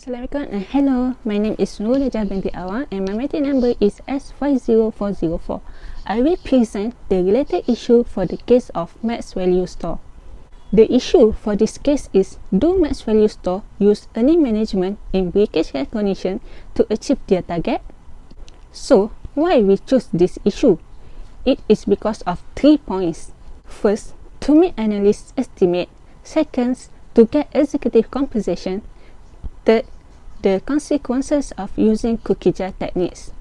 Assalamualaikum and hello, my name is Nurulajah binti Awang and my meeting number is S50404. I will present the related issue for the case of Max-Value Store. The issue for this case is, do Max-Value Store use earning management in breakage recognition to achieve their target? So, why we choose this issue? It is because of 3 points. First, to meet analysts' estimate. Second, to get executive compensation. Third, the consequences of using cookie jar techniques.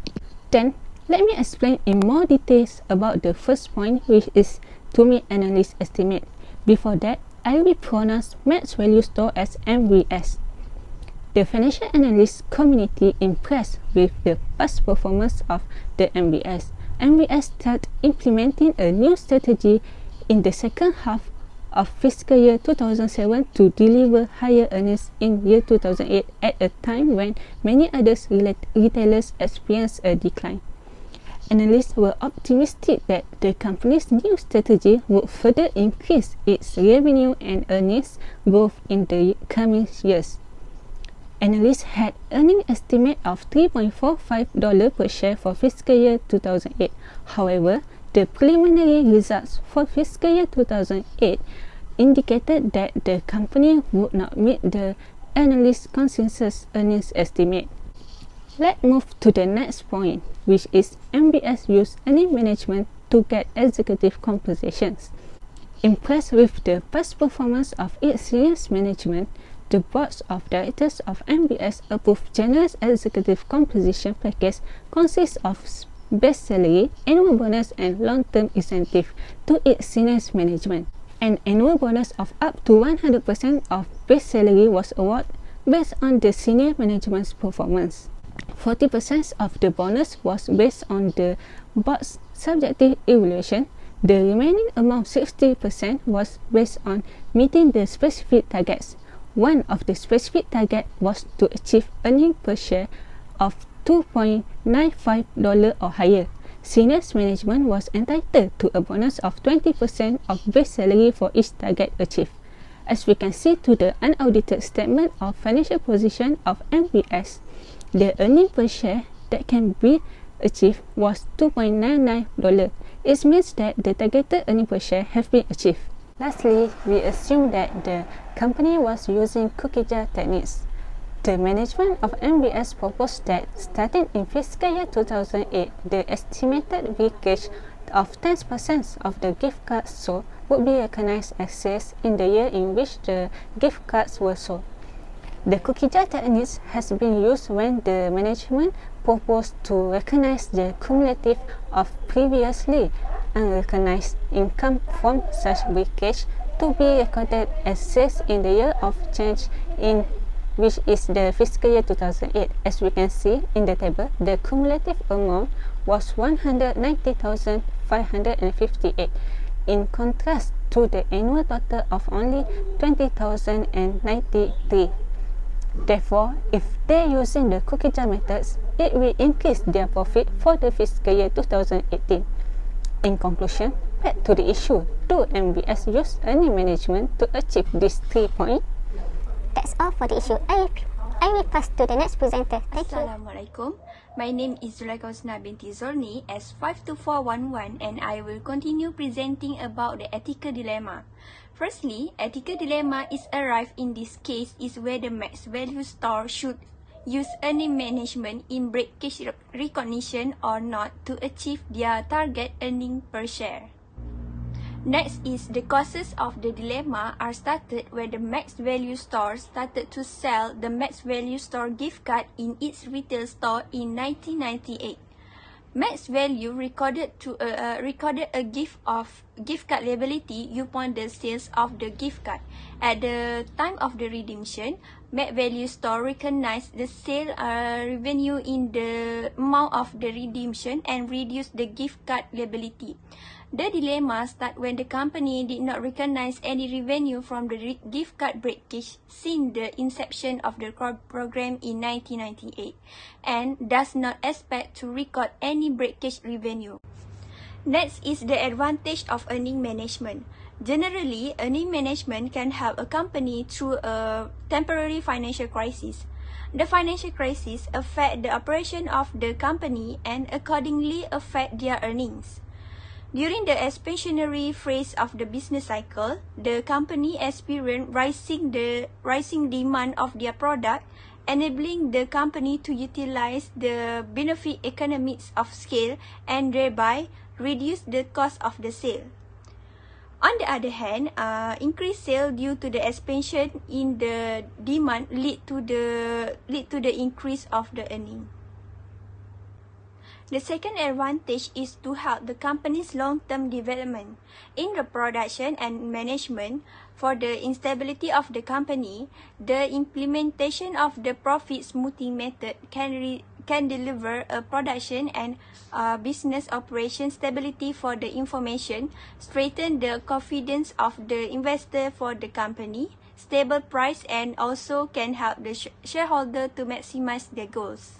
Then, let me explain in more details about the first point, which is to meet analyst estimate. Before that, I will pronounce Max-Value Store as MVS. The financial analyst community impressed with the past performance of the MVS. MVS started implementing a new strategy in the second half of fiscal year 2007 to deliver higher earnings in year 2008 at a time when many other retailers experienced a decline. Analysts were optimistic that the company's new strategy would further increase its revenue and earnings growth in the coming years. Analysts had earning estimate of $3.45 per share for fiscal year 2008. However, the preliminary results for fiscal year 2008 indicated that the company would not meet the analyst consensus earnings estimate. Let's move to the next point, which is MBS use earning management to get executive compensations. Impressed with the past performance of its senior management, the boards of directors of MBS approved generous executive compensation package consists of base salary, annual bonus and long-term incentive to its senior management. An annual bonus of up to 100% of base salary was awarded based on the senior management's performance. 40% of the bonus was based on the board's subjective evaluation. The remaining amount, 60%, was based on meeting the specific targets. One of the specific targets was to achieve earnings per share of $2.95 or higher. Senior management was entitled to a bonus of 20% of base salary for each target achieved. As we can see to the unaudited statement of financial position of MBS, the earning per share that can be achieved was $2.99. It means that the targeted earning per share have been achieved. Lastly, we assume that the company was using cookie jar techniques. The management of MBS proposed that starting in fiscal year 2008, the estimated breakage of 10% of the gift cards sold would be recognized as sales in the year in which the gift cards were sold. The cookie jar techniques has been used when the management proposed to recognize the cumulative of previously unrecognized income from such breakage to be recorded as sales in the year of change in which is the fiscal year 2008. As we can see in the table, the cumulative amount was 190,558, in contrast to the annual total of only 20,093. Therefore, if they are using the cookie jar methods, it will increase their profit for the fiscal year 2018. In conclusion, back to the issue, do MBS use earning management to achieve these 3 points? That's all for the issue. I will pass to the next presenter. Thank you. Assalamualaikum. My name is Zulaikha binti Zorni S52411 and I will continue presenting about the ethical dilemma. Firstly, ethical dilemma is arrived in this case is whether Max-Value Store should use earning management in breakage recognition or not to achieve their target earning per share. Next is the causes of the dilemma are started when the Max-Value Store started to sell the Max-Value Store gift card in its retail store in 1998. Max-Value recorded a gift card liability upon the sales of the gift card. At the time of the redemption, Max-Value Store recognized the sale revenue in the amount of the redemption and reduced the gift card liability. The dilemma starts when the company did not recognize any revenue from the gift card breakage since the inception of the program in 1998 and does not expect to record any breakage revenue. Next is the advantage of earning management. Generally, earning management can help a company through a temporary financial crisis. The financial crisis affect the operation of the company and accordingly affect their earnings. During the expansionary phase of the business cycle, the company experienced rising demand of their product, enabling the company to utilize the benefit economies of scale and thereby reduce the cost of the sale. On the other hand, increased sale due to the expansion in the demand lead to the increase of the earning. The second advantage is to help the company's long-term development. In the production and management, for the instability of the company, the implementation of the profit smoothing method can deliver a production and business operation stability for the information, strengthen the confidence of the investor for the company, stable price, and also can help the shareholder to maximize their goals.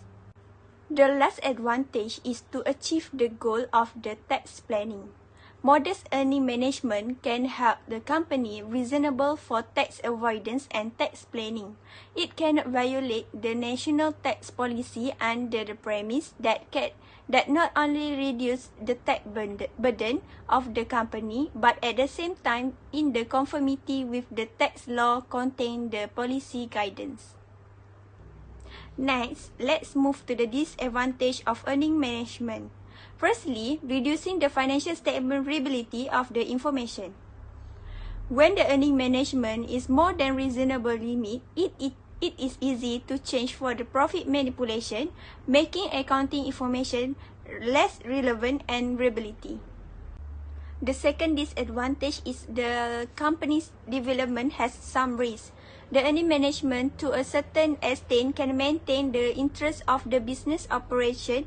The last advantage is to achieve the goal of the tax planning. Modest earning management can help the company reasonable for tax avoidance and tax planning. It cannot violate the national tax policy under the premise that not only reduce the tax burden of the company, but at the same time in the conformity with the tax law contain the policy guidance. Next, let's move to the disadvantage of earning management. Firstly, reducing the financial statement readability of the information. When the earning management is more than reasonable limit, it is easy to change for the profit manipulation, making accounting information less relevant and readability. The second disadvantage is the company's development has some risk. The earning management to a certain extent can maintain the interest of the business operation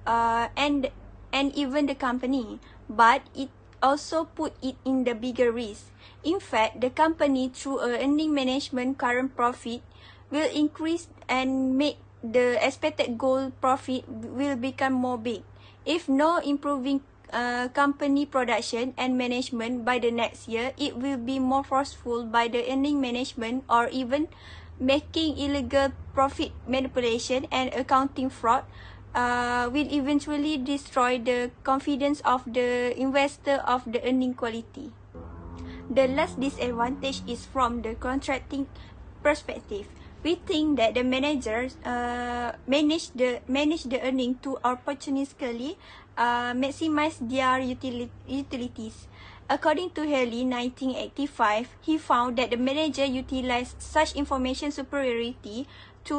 and even the company, but it also put it in the bigger risk. In fact, the company through a earning management current profit will increase and make the expected goal profit will become more big. If no improving company production and management by the next year, it will be more forceful by the earning management or even making illegal profit manipulation and accounting fraud will eventually destroy the confidence of the investor of the earning quality. The last disadvantage is from the contracting perspective. We think that the managers manage the earning to opportunistically maximize their utilities. According to Haley, 1985, he found that the manager utilized such information superiority to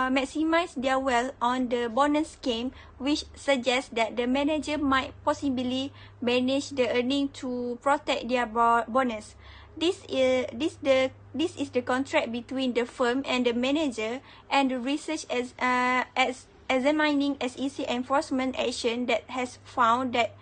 maximize their wealth on the bonus scheme, which suggests that the manager might possibly manage the earning to protect their bonus. This is the contract between the firm and the manager, and the research as examining SEC enforcement action that has found that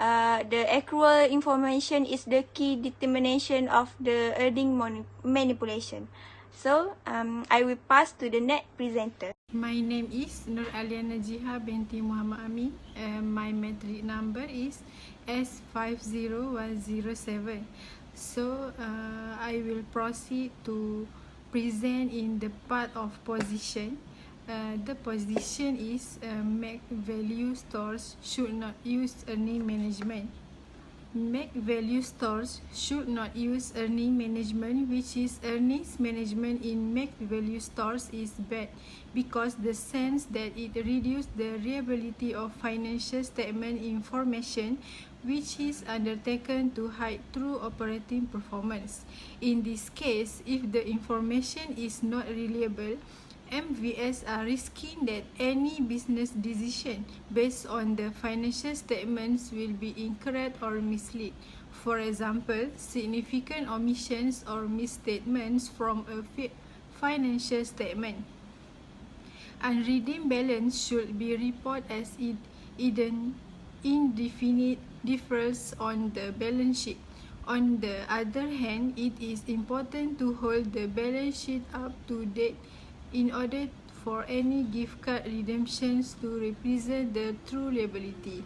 the accrual information is the key determination of the earning manipulation. So, I will pass to the next presenter. My name is Nur Aliana Jiha binti Muhammad Amin. My metric number is S50107. So, I will proceed to present in the part of position. The position is Mac-Value stores should not use earning management. Mac-Value stores should not use earning management, which is earnings management in Mac-Value stores is bad because the sense that it reduces the reliability of financial statement information which is undertaken to hide true operating performance. In this case, if the information is not reliable, MVS are risking that any business decision based on the financial statements will be incorrect or mislead. For example, significant omissions or misstatements from a financial statement. Unredeemed balance should be reported as indefinite difference on the balance sheet. On the other hand, it is important to hold the balance sheet up to date in order for any gift card redemptions to represent the true liability.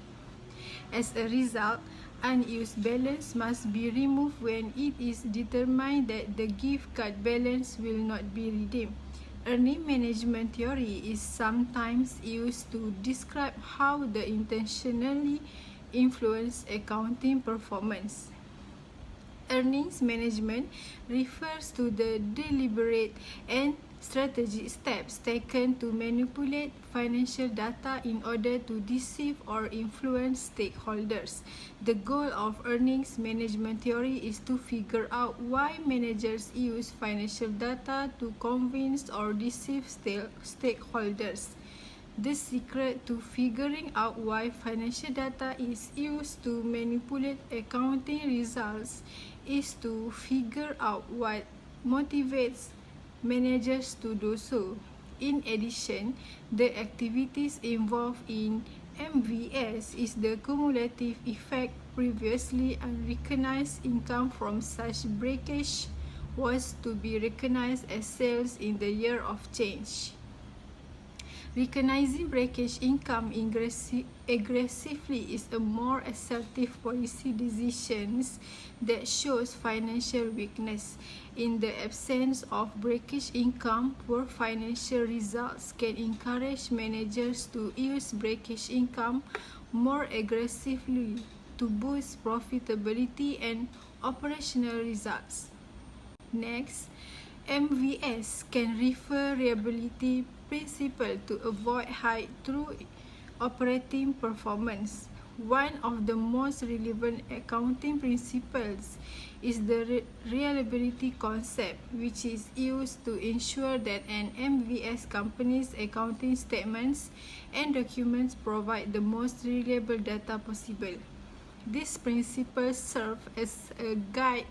As a result, unused balance must be removed when it is determined that the gift card balance will not be redeemed. Earning management theory is sometimes used to describe how the intentionally influence accounting performance. Earnings management refers to the deliberate and strategic steps taken to manipulate financial data in order to deceive or influence stakeholders. The goal of earnings management theory is to figure out why managers use financial data to convince or deceive stakeholders. The secret to figuring out why financial data is used to manipulate accounting results is to figure out what motivates managers to do so. In addition, the activities involved in MVS is the cumulative effect previously unrecognized income from such breakage was to be recognized as sales in the year of change. Recognizing breakage income aggressively is a more assertive policy decision that shows financial weakness. In the absence of breakage income, poor financial results can encourage managers to use breakage income more aggressively to boost profitability and operational results. Next, MVS can refer reliability principle to avoid height through operating performance. One of the most relevant accounting principles is the reliability concept, which is used to ensure that an MVS company's accounting statements and documents provide the most reliable data possible. These principles serve as a guide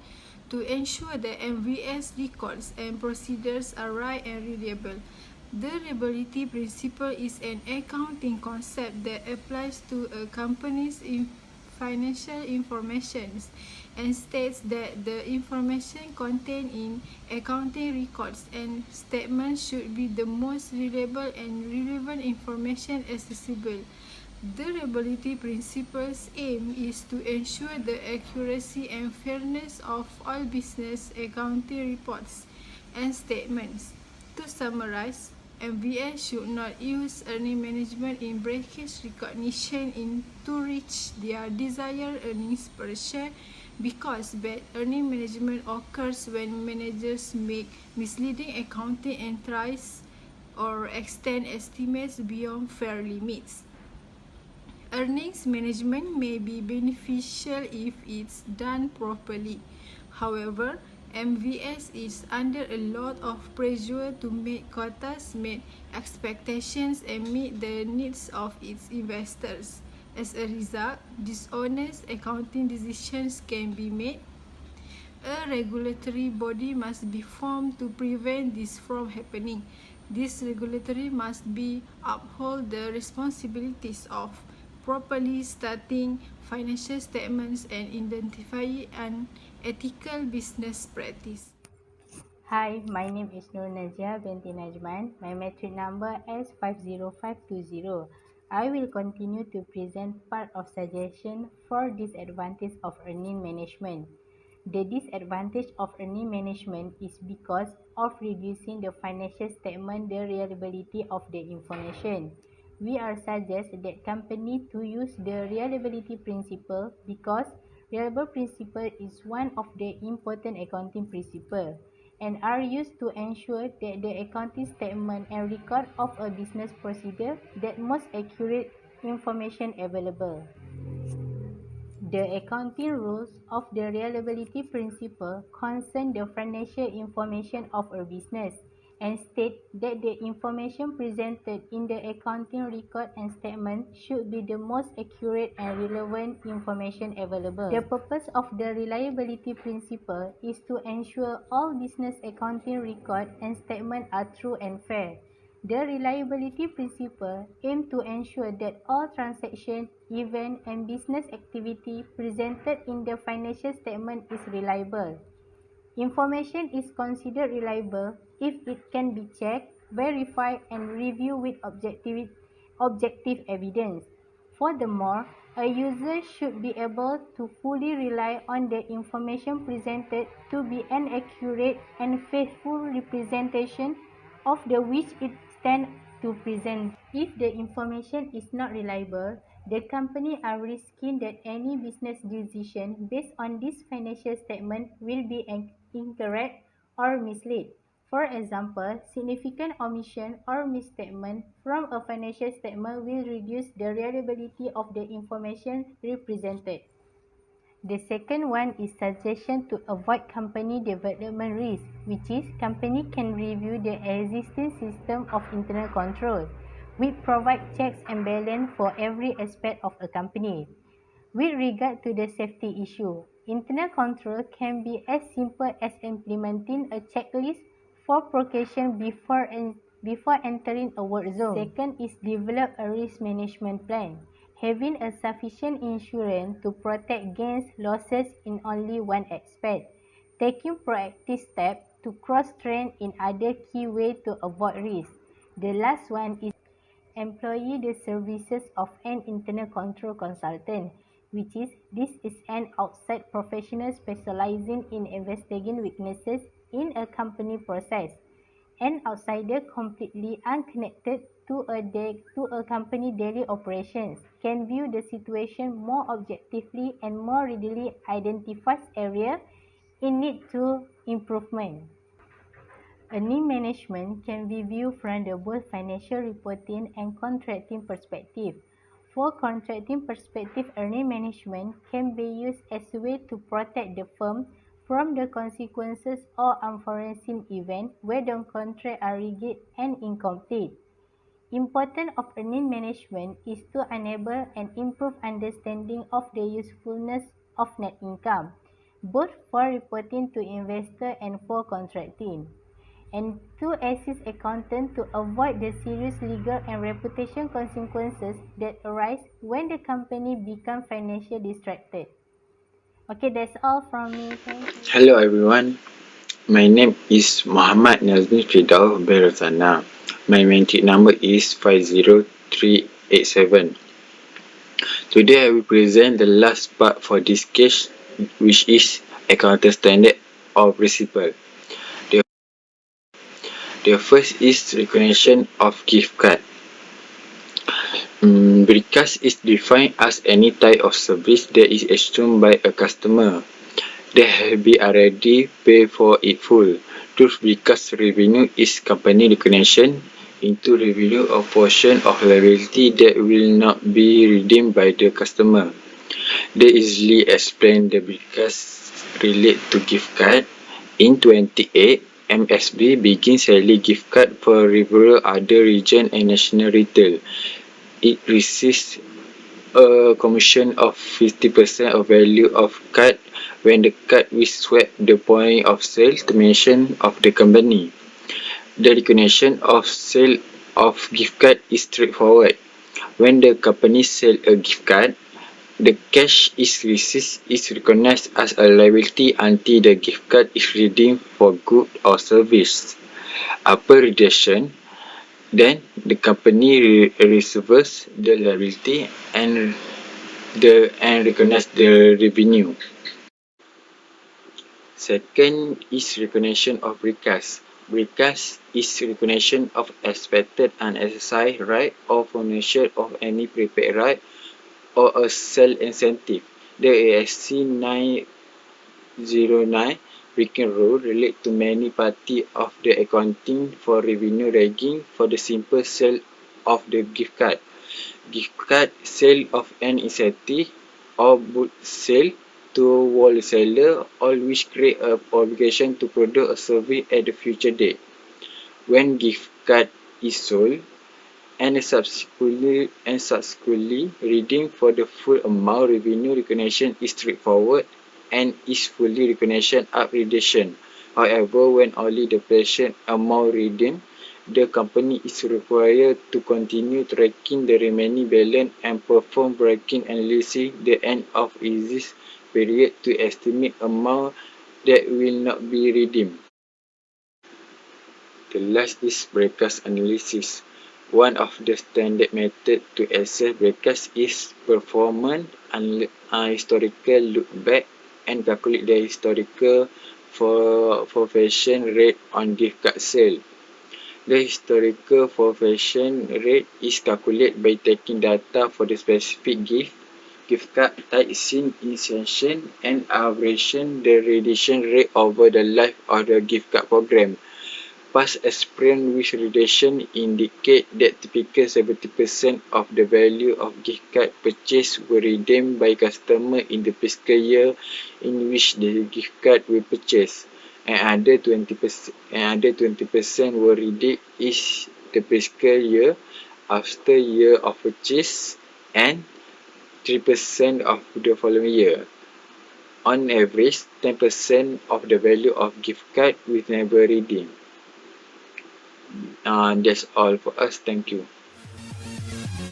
to ensure that MVS records and procedures are right and reliable. The reliability principle is an accounting concept that applies to a company's financial information and states that the information contained in accounting records and statements should be the most reliable and relevant information accessible. The reliability principle's aim is to ensure the accuracy and fairness of all business accounting reports and statements. To summarize, MVS should not use earning management in breakage recognition to reach their desired earnings per share because bad earning management occurs when managers make misleading accounting entries or extend estimates beyond fair limits. Earnings management may be beneficial if it's done properly. However, MVS is under a lot of pressure to make quotas, meet expectations, and meet the needs of its investors. As a result, dishonest accounting decisions can be made. A regulatory body must be formed to prevent this from happening. This regulatory must be uphold the responsibilities of properly starting financial statements and identify an ethical business practice. Hi, my name is Nur Nazia binti Najman. My metric number is 50520. I will continue to present part of suggestion for disadvantage of earning management. The disadvantage of earning management is because of reducing the financial statement the reliability of the information. We are suggest that company to use the reliability principle because reliable principle is one of the important accounting principle and are used to ensure that the accounting statement and record of a business procedure that most accurate information available. The accounting rules of the reliability principle concern the financial information of a business and state that the information presented in the accounting record and statement should be the most accurate and relevant information available. The purpose of the reliability principle is to ensure all business accounting record and statement are true and fair. The reliability principle aims to ensure that all transaction, event, and business activity presented in the financial statement is reliable. Information is considered reliable if it can be checked, verified, and reviewed with objective evidence. Furthermore, a user should be able to fully rely on the information presented to be an accurate and faithful representation of the which it stands to present. If the information is not reliable, the company are risking that any business decision based on this financial statement will be incorrect or mislead. For example, significant omission or misstatement from a financial statement will reduce the reliability of the information represented. The second one is suggestion to avoid company development risk, which is company can review the existing system of internal control, which provide checks and balance for every aspect of a company. With regard to the safety issue, internal control can be as simple as implementing a checklist for precaution before entering a work zone. Second is develop a risk management plan. Having a sufficient insurance to protect against losses in only one aspect. Taking proactive steps to cross-train in other key ways to avoid risk. The last one is employ the services of an internal control consultant, which is this is an outside professional specializing in investigating weaknesses in a company process. An outsider completely unconnected to a company daily operations can view the situation more objectively and more readily identifies areas in need to improvement. Earning management can be viewed from the both financial reporting and contracting perspective. For contracting perspective, earning management can be used as a way to protect the firm from the consequences of unforeseen events where the contracts are rigid and incomplete. Importance of earning management is to enable an improved understanding of the usefulness of net income, both for reporting to investors and for contracting, and to assist accountants to avoid the serious legal and reputation consequences that arise when the company becomes financially distracted. Okay, that's all from me. Thank you. Hello everyone, my name is Muhammad Nazmi Fidal Berasana. My matric number is 50387. Today I will present the last part for this case, which is accounting standard or principle. The first is recognition of gift card. Because is defined as any type of service that is assumed by a customer that have been already paid for it full. Thus, because revenue is company recognition into revenue a portion of liability that will not be redeemed by the customer. They easily explain the because relate to gift card. In 28, MSB begin selling gift card for several other region and national retail. It receives a commission of 50% of value of card when the card is swept the point of sale termination of the company. The recognition of sale of gift card is straightforward. When the company sells a gift card, the cash is received is recognized as a liability until the gift card is redeemed for good or service. Upon redemption, then the company receives the liability and recognize the revenue. Second is recognition of recast. Recast is recognition of expected unexercised right or forfeiture of any prepaid right or a sale incentive. The ASC 909 working rule relate to many parties of the accounting for revenue ranking for the simple sale of the gift card. Gift card sale of an incentive or boot sale to a wholesaler, all which create an obligation to produce a service at the future date. When gift card is sold and subsequently redeemed for the full amount, revenue recognition is straightforward and is fully recognition at redemption. However, when only the present amount redeemed, the company is required to continue tracking the remaining balance and perform breaking analysis at the end of each period to estimate amount that will not be redeemed. The last is breakage analysis. One of the standard methods to assess breakage is perform a historical look back and calculate the historical forfeiture rate on gift card sale. The historical forfeition rate is calculated by taking data for the specific gift card type seen in session and averaging the redemption rate over the life of the gift card program. Past experience with redemption indicate that typically 70% of the value of gift card purchase were redeemed by customers in the fiscal year in which the gift card were purchased, and other 20% were redeemed each the fiscal year after year of purchase and 3% of the following year. On average, 10% of the value of gift card was never redeemed. That's all for us. Thank you.